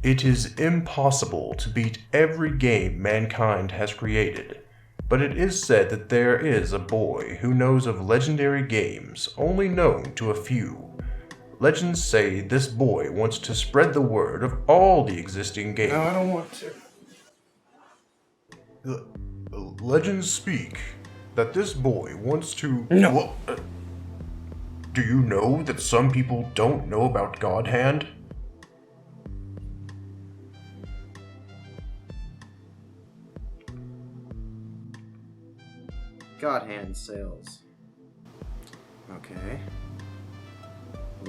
It is impossible to beat every game mankind has created, but it is said that there is a boy who knows of legendary games only known to a few. Legends say this boy wants to spread the word of all the existing games. No, I don't want to. Legends speak that this boy wants to... No. Do you know that some people don't know about God Hand? God Hand sales. Okay.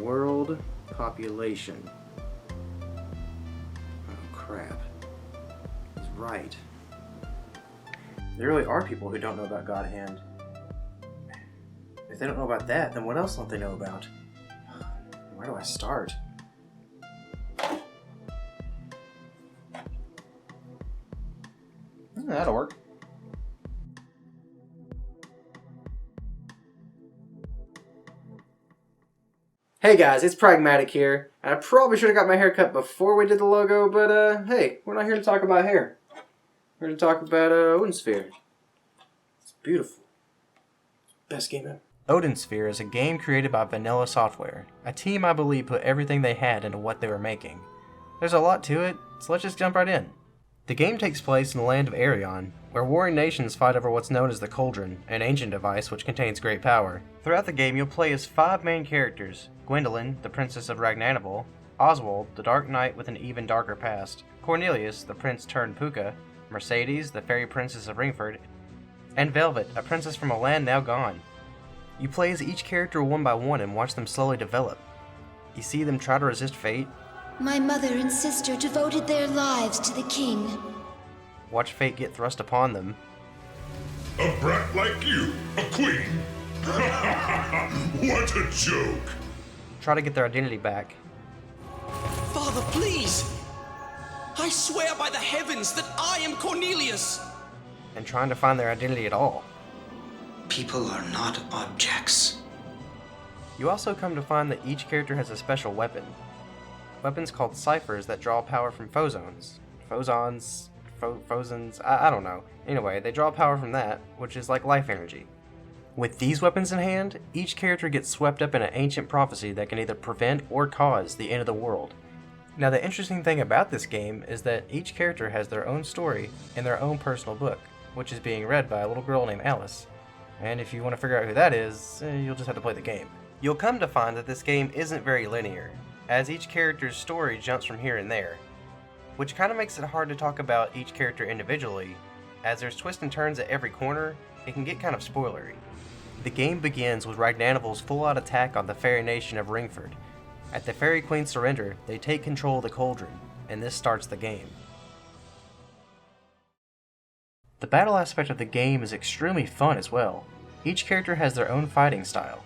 World population. Oh crap. He's right. There really are people who don't know about God Hand. If they don't know about that, then what else don't they know about? Where do I start? That'll work. Hey guys, it's Pragmatik here. I probably should have got my hair cut before we did the logo, but hey, we're not here to talk about hair. We're here to talk about Odin Sphere. It's beautiful. Best game ever. Odin Sphere is a game created by Vanilla Software, a team I believe put everything they had into what they were making. There's a lot to it, so let's just jump right in. The game takes place in the land of Arion, where warring nations fight over what's known as the Cauldron, an ancient device which contains great power. Throughout the game, you'll play as 5 main characters: Gwendolyn, the Princess of Ragnarok; Oswald, the Dark Knight with an even darker past; Cornelius, the Prince turned Puka; Mercedes, the Fairy Princess of Ringford; and Velvet, a princess from a land now gone. You play as each character one by one and watch them slowly develop. You see them try to resist fate. My mother and sister devoted their lives to the king. Watch fate get thrust upon them. A brat like you, a queen? What a joke! Try to get their identity back. Father, please! I swear by the heavens that I am Cornelius! And trying to find their identity at all. People are not objects. You also come to find that each character has a special weapon. Weapons called ciphers that draw power from phozons. Phozons, I don't know. Anyway, they draw power from that, which is like life energy. With these weapons in hand, each character gets swept up in an ancient prophecy that can either prevent or cause the end of the world. Now the interesting thing about this game is that each character has their own story and their own personal book, which is being read by a little girl named Alice. And if you want to figure out who that is, you'll just have to play the game. You'll come to find that this game isn't very linear, as each character's story jumps from here and there, which kind of makes it hard to talk about each character individually, as there's twists and turns at every corner. It can get kind of spoilery. The game begins with Ragnarok's full-out attack on the fairy nation of Ringford. At the Fairy Queen's surrender, they take control of the Cauldron, and this starts the game. The battle aspect of the game is extremely fun as well. Each character has their own fighting style.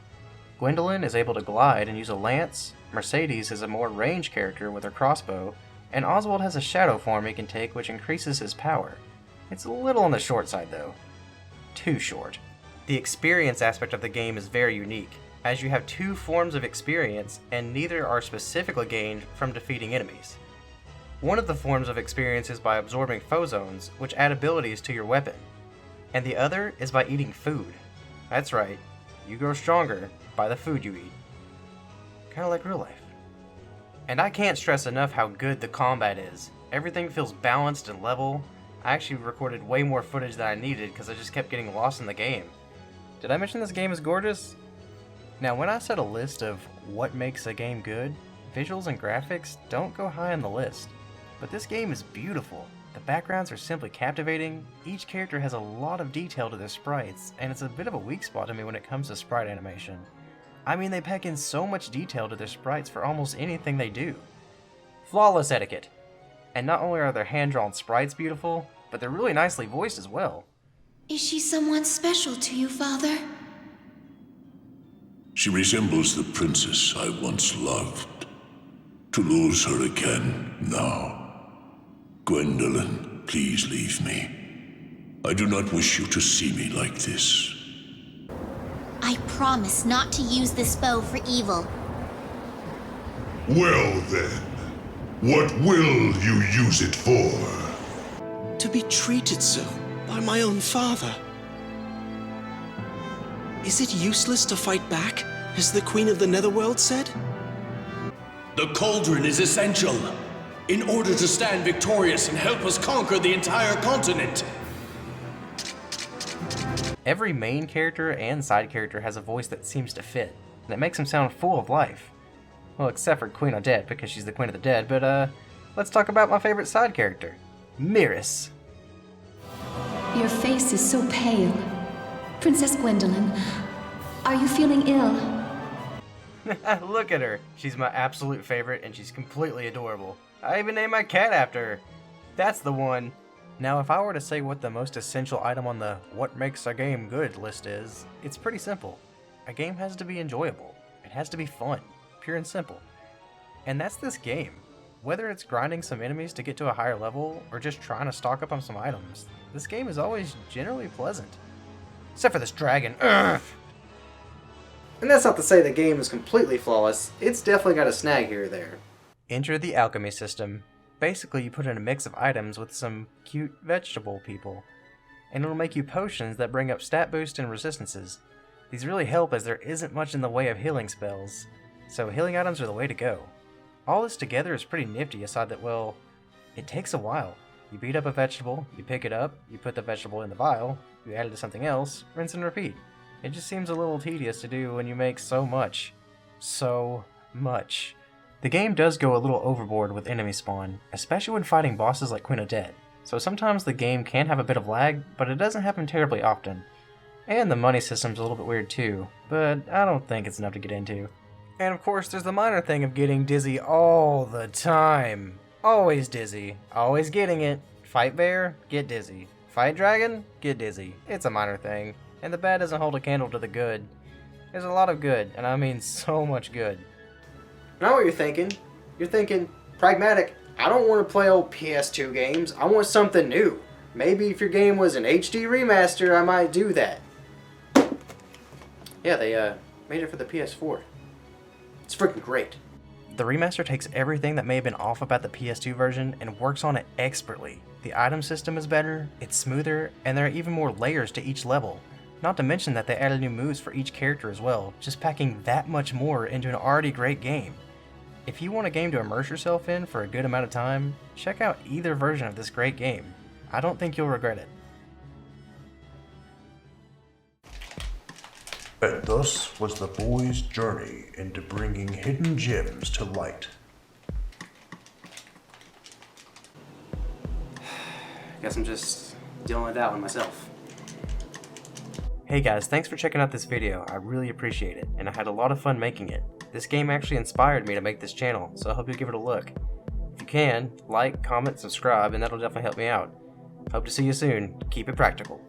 Gwendolyn is able to glide and use a lance, Mercedes is a more ranged character with her crossbow, and Oswald has a shadow form he can take which increases his power. It's a little on the short side though. Too short. The experience aspect of the game is very unique, as you have 2 forms of experience and neither are specifically gained from defeating enemies. One of the forms of experience is by absorbing phozons, which add abilities to your weapon, and the other is by eating food. That's right, you grow stronger by the food you eat. Kinda like real life. And I can't stress enough how good the combat is. Everything feels balanced and level. I actually recorded way more footage than I needed because I just kept getting lost in the game. Did I mention this game is gorgeous? Now when I set a list of what makes a game good, visuals and graphics don't go high on the list. But this game is beautiful. The backgrounds are simply captivating, each character has a lot of detail to their sprites, and it's a bit of a weak spot to me when it comes to sprite animation. I mean, they pack in so much detail to their sprites for almost anything they do. Flawless etiquette. And not only are their hand-drawn sprites beautiful, but they're really nicely voiced as well. Is she someone special to you, Father? She resembles the princess I once loved. To lose her again now. Gwendolyn, please leave me. I do not wish you to see me like this. I promise not to use this bow for evil. Well then, What will you use it for? To be treated so by my own father. Is it useless to fight back, as the Queen of the Netherworld said? The cauldron is essential in order to stand victorious and help us conquer the entire continent. Every main character and side character has a voice that seems to fit, and it makes them sound full of life. Well, except for Queen Odette, because she's the Queen of the Dead, but let's talk about my favorite side character, Miris. Your face is so pale. Princess Gwendolyn, are you feeling ill? Look at her. She's my absolute favorite, and she's completely adorable. I even named my cat after her. That's the one. Now, if I were to say what the most essential item on the what makes a game good list is, it's pretty simple. A game has to be enjoyable. It has to be fun, pure and simple. And that's this game. Whether it's grinding some enemies to get to a higher level, or just trying to stock up on some items, this game is always generally pleasant. Except for this dragon. Ugh! And that's not to say the game is completely flawless, it's definitely got a snag here or there. Enter the alchemy system. Basically, you put in a mix of items with some cute vegetable people, and it'll make you potions that bring up stat boost and resistances. These really help as there isn't much in the way of healing spells, so healing items are the way to go. All this together is pretty nifty aside that, well, it takes a while. You beat up a vegetable, you pick it up, you put the vegetable in the vial, you add it to something else, rinse and repeat. It just seems a little tedious to do when you make so much. So much. The game does go a little overboard with enemy spawn, especially when fighting bosses like Queen Odette, so sometimes the game can have a bit of lag, but it doesn't happen terribly often. And the money system's a little bit weird too, but I don't think it's enough to get into. And of course there's the minor thing of getting dizzy all the time. Always dizzy, always getting it. Fight bear, get dizzy. Fight dragon, get dizzy. It's a minor thing, and the bad doesn't hold a candle to the good. There's a lot of good, and I mean so much good. Now what you're thinking? You're thinking, Pragmatik, I don't want to play old PS2 games, I want something new. Maybe if your game was an HD remaster, I might do that. Yeah, they made it for the PS4. It's freaking great. The remaster takes everything that may have been off about the PS2 version and works on it expertly. The item system is better, it's smoother, and there are even more layers to each level. Not to mention that they added new moves for each character as well, just packing that much more into an already great game. If you want a game to immerse yourself in for a good amount of time, check out either version of this great game. I don't think you'll regret it. And thus was the boy's journey into bringing hidden gems to light. Guess I'm just dealing with that one myself. Hey guys, thanks for checking out this video. I really appreciate it, and I had a lot of fun making it. This game actually inspired me to make this channel, so I hope you'll give it a look. If you can, like, comment, subscribe, and that'll definitely help me out. Hope to see you soon. Keep it practical.